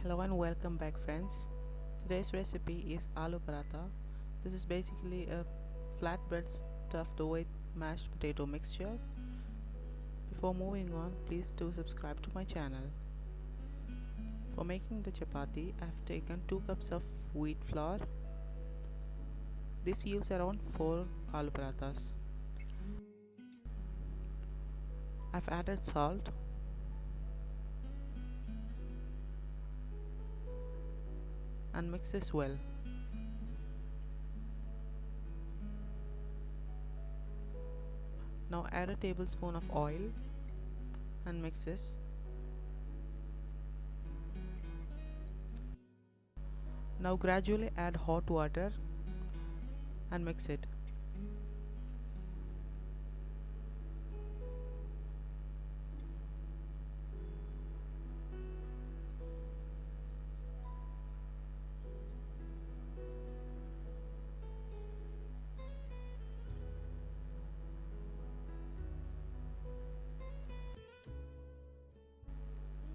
Hello and welcome back, friends. Today's recipe is Aloo Paratha. This is basically a flatbread stuffed with mashed potato mixture. Before moving on, please do subscribe to my channel. For making the chapati, I have taken 2 cups of wheat flour. This yields around 4 aloo parathas. I've added salt and mix this well. Now add a tablespoon of oil and mix this. Now gradually add hot water and mix it.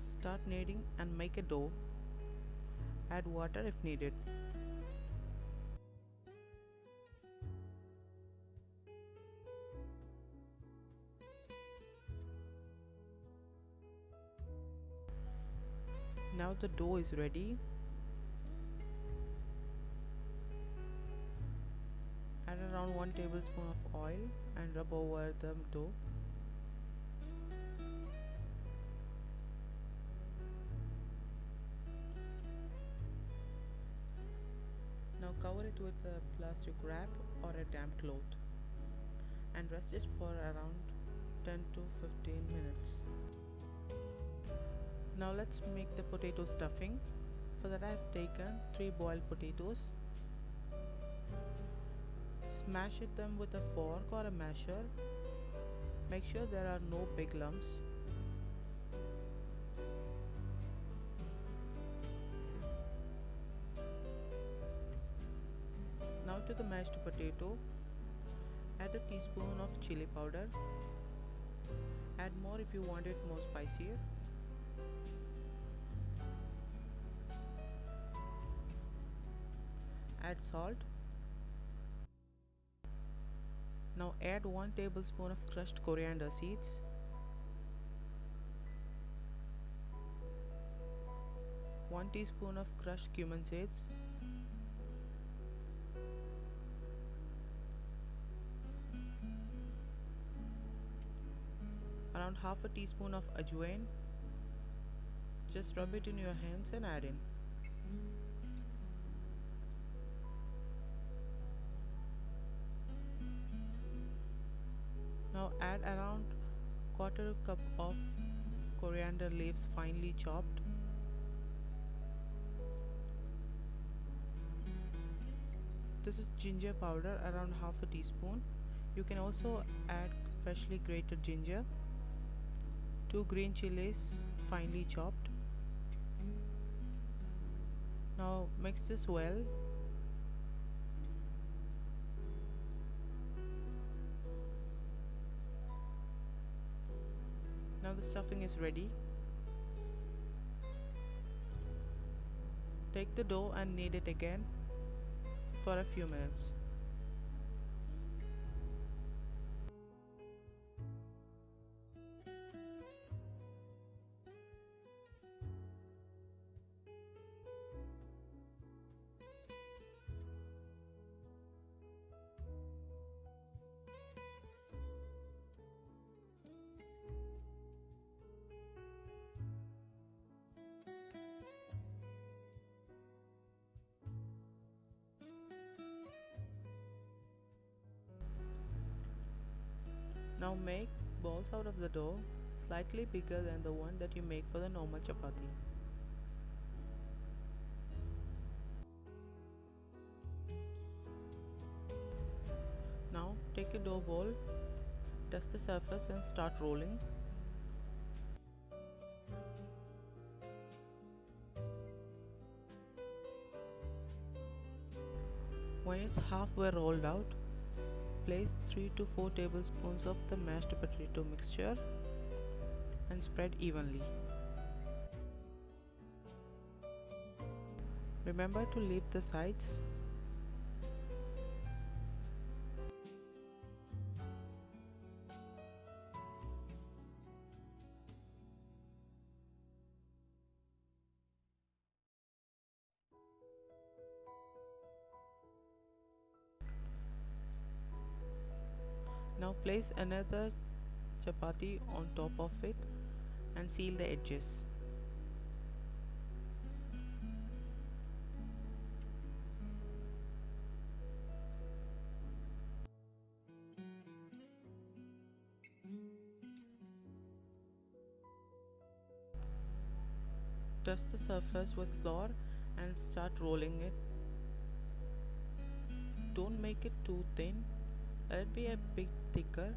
Start kneading and make a dough. Add water if needed. Now the dough is ready. Add around 1 tablespoon of oil and rub over the dough. Now cover it with a plastic wrap or a damp cloth and rest it for around 10 to 15 minutes. Now let's make the potato stuffing. For that I have taken 3 boiled potatoes. Smash them with a fork or a masher. Make sure there are no big lumps. Now to the mashed potato, add a teaspoon of chili powder. Add more if you want it more spicier. Add salt. Now add 1 tablespoon of crushed coriander seeds. 1 teaspoon of crushed cumin seeds. Around half a teaspoon of Ajwain. Just rub it in your hands and add in. Now add around quarter cup of coriander leaves finely chopped. This is ginger powder, around half a teaspoon. You can also add freshly grated ginger. 2 green chillies finely chopped. Now mix this well. Now the stuffing is ready. Take the dough and knead it again for a few minutes. Now make balls out of the dough slightly bigger than the one that you make for the normal chapati. Now take a dough ball, dust the surface and start rolling. When it's halfway rolled out, place 3 to 4 tablespoons of the mashed potato mixture and spread evenly. Remember to leave the sides. Now place another chapati on top of it and seal the edges. Dust the surface with flour and start rolling it. Don't make it too thin, let it be a bit thicker.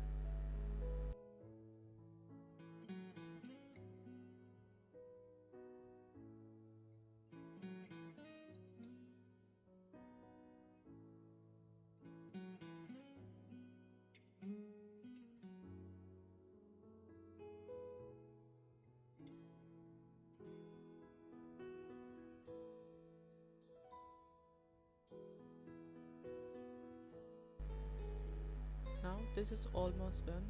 Now this is almost done.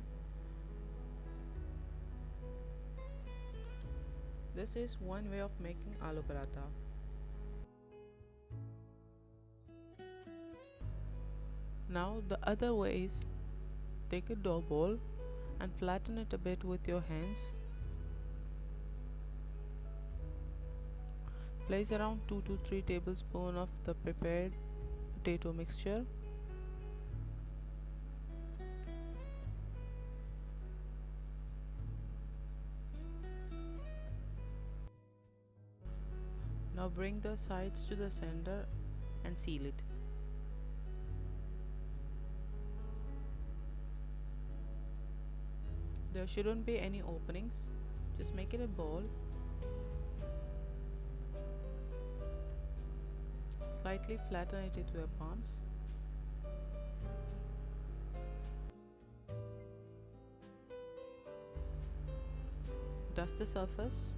This is one way of making aloo paratha. Now the other way is take a dough ball and flatten it a bit with your hands. Place around 2 to 3 tablespoons of the prepared potato mixture. Now bring the sides to the center and seal it. There shouldn't be any openings, just make it a ball. Slightly flatten it into your palms. Dust the surface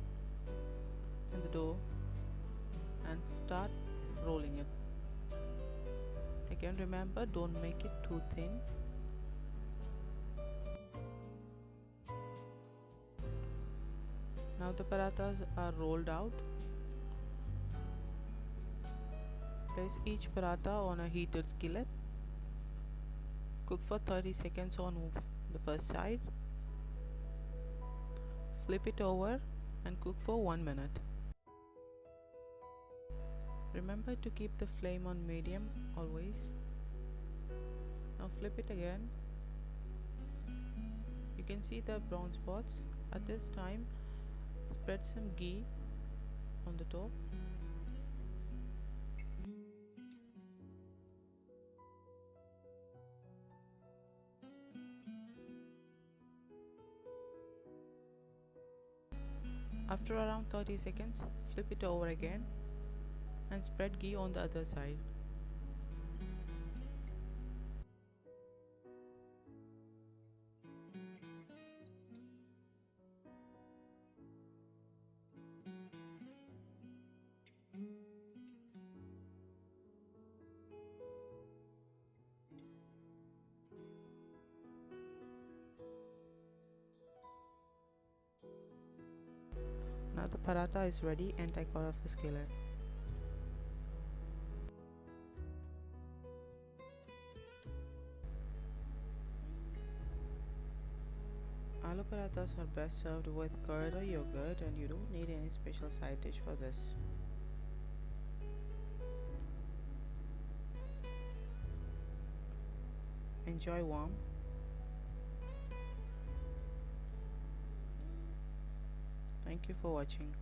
in the dough and start rolling it. Again, remember, don't make it too thin. Now the parathas are rolled out. Place each paratha on a heated skillet. Cook for 30 seconds on the first side. Flip it over and cook for 1 minute. Remember to keep the flame on medium always. Now flip it again. You can see the brown spots. At this time, spread some ghee on the top. After around 30 seconds, flip it over again and spread ghee on the other side. Now the paratha is ready and take out of the skillet. Aloo parathas are best served with curd or yogurt, and you don't need any special side dish for this. Enjoy warm. Thank you for watching.